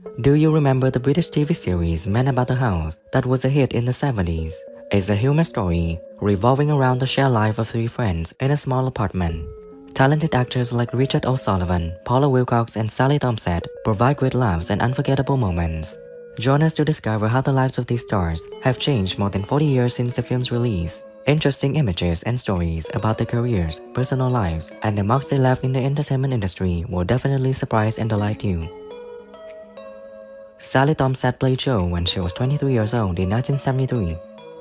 Do you remember the British TV series Men About the House that was a hit in the 70s? It's a human story revolving around the shared life of three friends in a small apartment. Talented actors like Richard O'Sullivan, Paula Wilcox, and Sally Thompson provide great laughs and unforgettable moments. Join us to discover how the lives of these stars have changed more than 40 years since the film's release. Interesting images and stories about their careers, personal lives, and the marks they left in the entertainment industry will definitely surprise and delight you. Sally Thompson played Jo when she was 23 years old in 1973.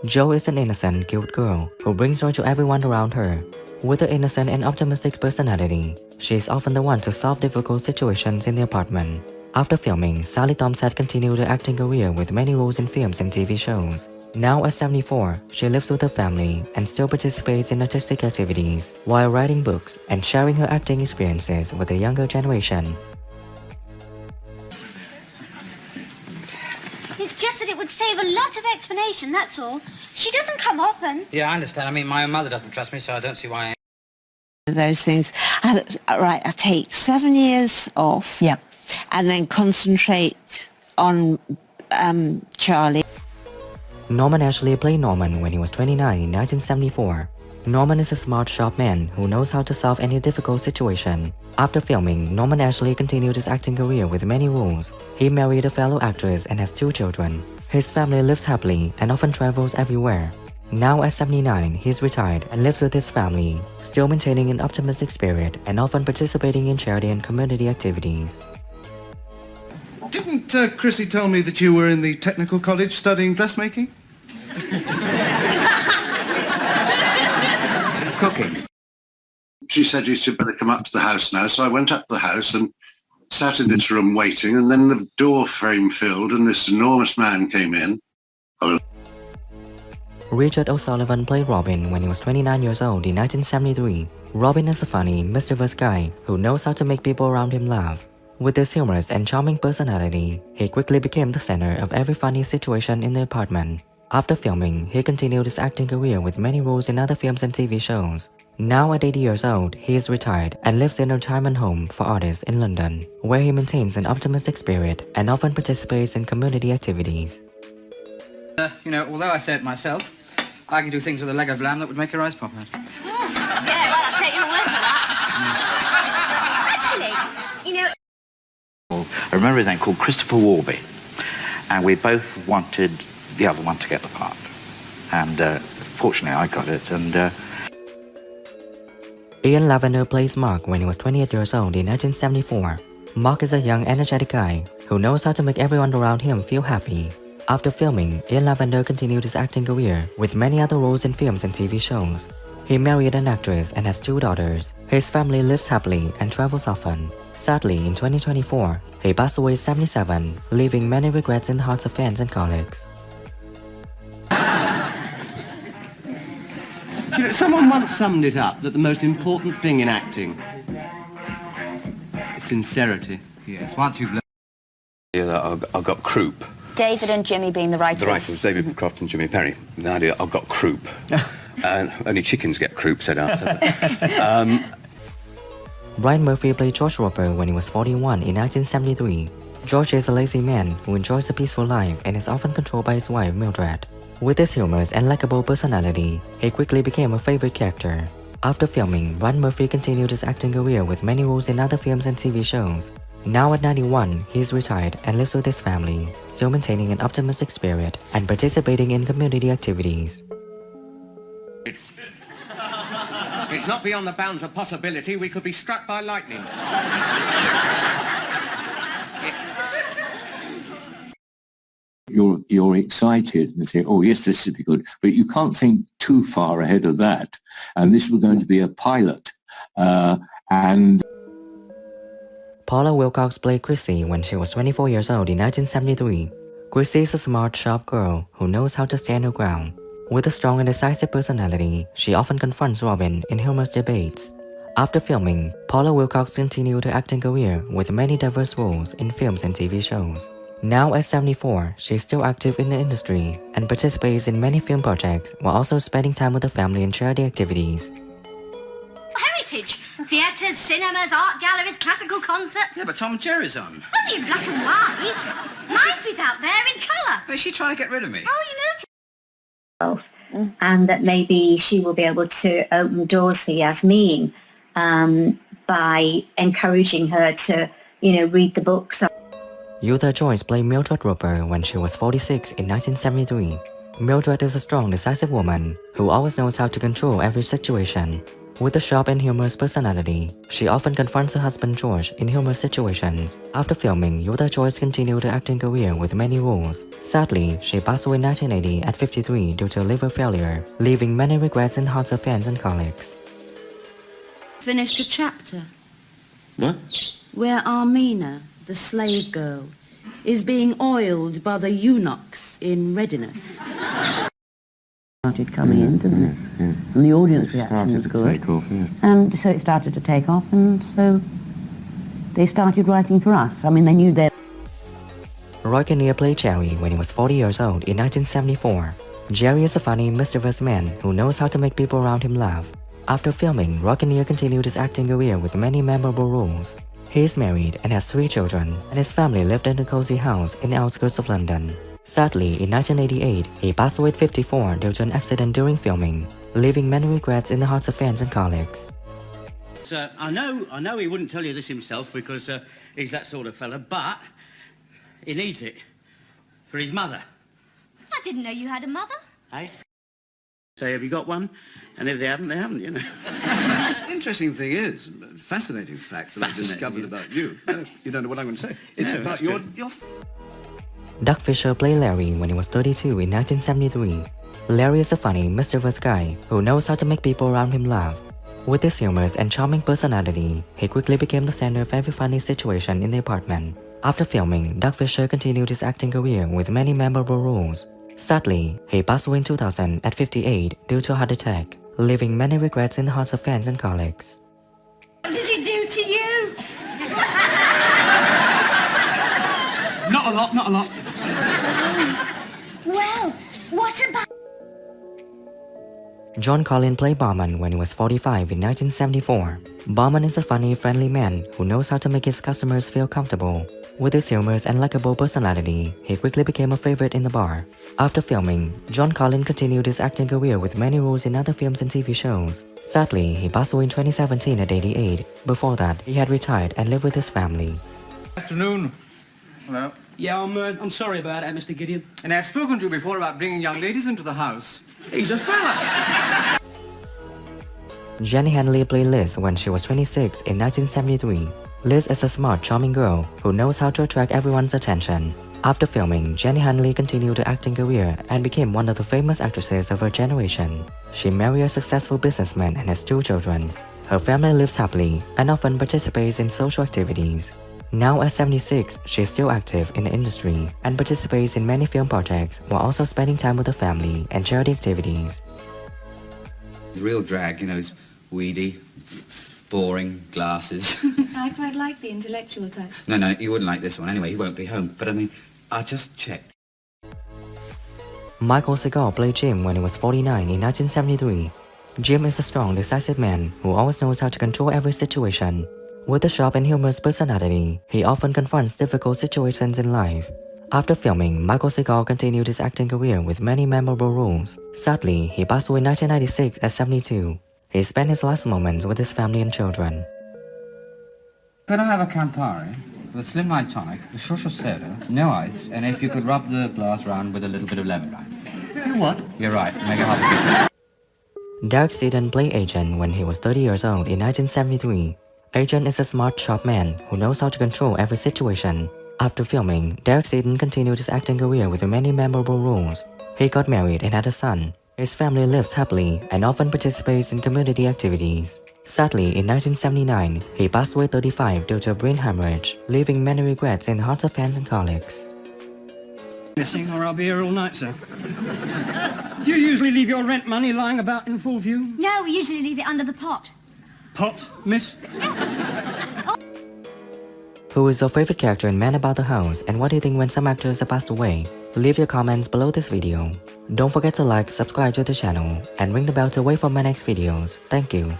Jo is an innocent, cute girl who brings joy to everyone around her. With her innocent and optimistic personality, she is often the one to solve difficult situations in the apartment. After filming, Sally Thompson continued her acting career with many roles in films and TV shows. Now at 74, she lives with her family and still participates in artistic activities while writing books and sharing her acting experiences with the younger generation. It's just that it would save a lot of explanation, that's all. She doesn't come often. Yeah, I understand. I mean, my own mother doesn't trust me, so I don't see why. Those things. Right, I take 7 years off. Yeah. And then concentrate on Charlie. Norman Ashley played Norman when he was 29 in 1974. Norman is a smart, sharp man who knows how to solve any difficult situation. After filming, Norman Ashley continued his acting career with many roles. He married a fellow actress and has 2 children. His family lives happily and often travels everywhere. Now at 79, he's retired and lives with his family, still maintaining an optimistic spirit and often participating in charity and community activities. Didn't Chrissy tell me that you were in the technical college studying dressmaking? Cooking. She said you should better come up to the house now, so I went up to the house and sat in this room waiting, and then the door frame filled and this enormous man came in. Richard O'Sullivan played Robin when he was 29 years old in 1973. Robin is a funny, mischievous guy who knows how to make people around him laugh. With his humorous and charming personality, he quickly became the center of every funny situation in the apartment. After filming, he continued his acting career with many roles in other films and TV shows. Now at 80 years old, he is retired and lives in a retirement home for artists in London, where he maintains an optimistic spirit and often participates in community activities. Although I say it myself, I can do things with a leg of lamb that would make your eyes pop out. Yeah, well, I'll take your word for that. Actually, I remember his name called Christopher Warby, and we both wanted the other one to get the part. And fortunately, I got it. And Ian Lavender plays Mark when he was 28 years old in 1974. Mark is a young, energetic guy who knows how to make everyone around him feel happy. After filming, Ian Lavender continued his acting career with many other roles in films and TV shows. He married an actress and has 2 daughters. His family lives happily and travels often. Sadly, in 2024, he passed away at 77, leaving many regrets in the hearts of fans and colleagues. Someone once summed it up that the most important thing in acting is sincerity. Yes, once you've learned. Yeah, I've got croup. David and Jimmy being the writers. The writers, David Croft and Jimmy Perry. The idea, I've got croup. And only chickens get croup, said Arthur. Brian Murphy played George Roper when he was 41 in 1973. George is a lazy man who enjoys a peaceful life and is often controlled by his wife, Mildred. With his humorous and likable personality, he quickly became a favorite character. After filming, Brian Murphy continued his acting career with many roles in other films and TV shows. Now at 91, he is retired and lives with his family, still maintaining an optimistic spirit and participating in community activities. It's not beyond the bounds of possibility we could be struck by lightning. You're excited and think, oh yes, this would be good, but you can't think too far ahead of that. And this was going to be a pilot, and Paula Wilcox played Chrissy when she was 24 years old in 1973. Chrissy is a smart, sharp girl who knows how to stand her ground. With a strong and decisive personality, she often confronts Robin in humorous debates. After filming, Paula Wilcox continued her acting career with many diverse roles in films and TV shows. Now at 74, she is still active in the industry and participates in many film projects while also spending time with her family and charity activities. heritage. Theatres, cinemas, art galleries, classical concerts. Yeah, but Tom and Jerry's on. Only in black and white. she trying to get rid of me? And that maybe she will be able to open doors for Yasmin by encouraging her to, read the books. Eutha Joyce played Mildred Roper when she was 46 in 1973. Mildred is a strong, decisive woman who always knows how to control every situation. With a sharp and humorous personality, she often confronts her husband George in humorous situations. After filming, Eutha Joyce continued her acting career with many roles. Sadly, she passed away in 1980 at 53 due to liver failure, leaving many regrets in the hearts of fans and colleagues. Finished a chapter What? where Armina, the slave girl, is being oiled by the eunuchs in readiness. Started coming in, didn't it? And the audience reaction was good. And so it started to take off, and so they started writing for us. I mean, they knew that. Roy Kinnear played Jerry when he was 40 years old in 1974. Jerry is a funny, mischievous man who knows how to make people around him laugh. After filming, Roy Kinnear continued his acting career with many memorable roles. He is married and has 3 children, and his family lived in a cozy house in the outskirts of London. Sadly, in 1988, he passed away at 54 due to an accident during filming, leaving many regrets in the hearts of fans and colleagues. I know he wouldn't tell you this himself because he's that sort of fella, but he needs it for his mother. I didn't know you had a mother. Eh? Say, have you got one? And if they haven't, Interesting thing is, fascinating fact that I discovered about you. You don't know what I'm going to say. It's about your... Doug Fisher played Larry when he was 32 in 1973. Larry is a funny, mischievous guy who knows how to make people around him laugh. With his humorous and charming personality, he quickly became the center of every funny situation in the apartment. After filming, Doug Fisher continued his acting career with many memorable roles. Sadly, he passed away in 2000 at 58 due to a heart attack, leaving many regrets in the hearts of fans and colleagues. What does he do to you? Not a lot. Well, what about... John Collin played Barman when he was 45 in 1974. Barman is a funny, friendly man who knows how to make his customers feel comfortable. With his humorous and likable personality, he quickly became a favorite in the bar. After filming, John Collin continued his acting career with many roles in other films and TV shows. Sadly, he passed away in 2017 at 88. Before that, he had retired and lived with his family. Afternoon. Hello. Yeah, I'm sorry about that, Mr. Gideon. And I've spoken to you before about bringing young ladies into the house. He's a fella. Jenny Hanley played Liz when she was 26 in 1973. Liz is a smart, charming girl who knows how to attract everyone's attention. After filming, Jenny Hanley continued her acting career and became one of the famous actresses of her generation. She married a successful businessman and has 2 children. Her family lives happily and often participates in social activities. Now at 76, she is still active in the industry and participates in many film projects while also spending time with her family and charity activities. His real drag, is weedy, boring, glasses. I quite like the intellectual type. No, you wouldn't like this one anyway. He won't be home. But I just checked. Michael Segal played Jim when he was 49 in 1973. Jim is a strong, decisive man who always knows how to control every situation. With a sharp and humorous personality, he often confronts difficult situations in life. After filming, Michael Segal continued his acting career with many memorable roles. Sadly, he passed away in 1996 at 72. He spent his last moments with his family and children. Could I have a Campari with a slimline tonic, a shush of soda, no ice, and if you could rub the glass round with a little bit of lemon rind. You what? You're right. Make it half a Derek Seaton played Agent when he was 30 years old in 1973. Agent is a smart, sharp man who knows how to control every situation. After filming, Derek Seaton continued his acting career with many memorable roles. He got married and had a son. His family lives happily and often participates in community activities. Sadly, in 1979, he passed away at 35 due to a brain hemorrhage, leaving many regrets in the hearts of fans and colleagues. Missing, or I'll be here all night, sir. Do you usually leave your rent money lying about in full view? No, we usually leave it under the pot. Pot, miss? Who is your favorite character in Man About the House, and what do you think when some actors have passed away? Leave your comments below this video. Don't forget to like, subscribe to the channel, and ring the bell to wait for my next videos. Thank you.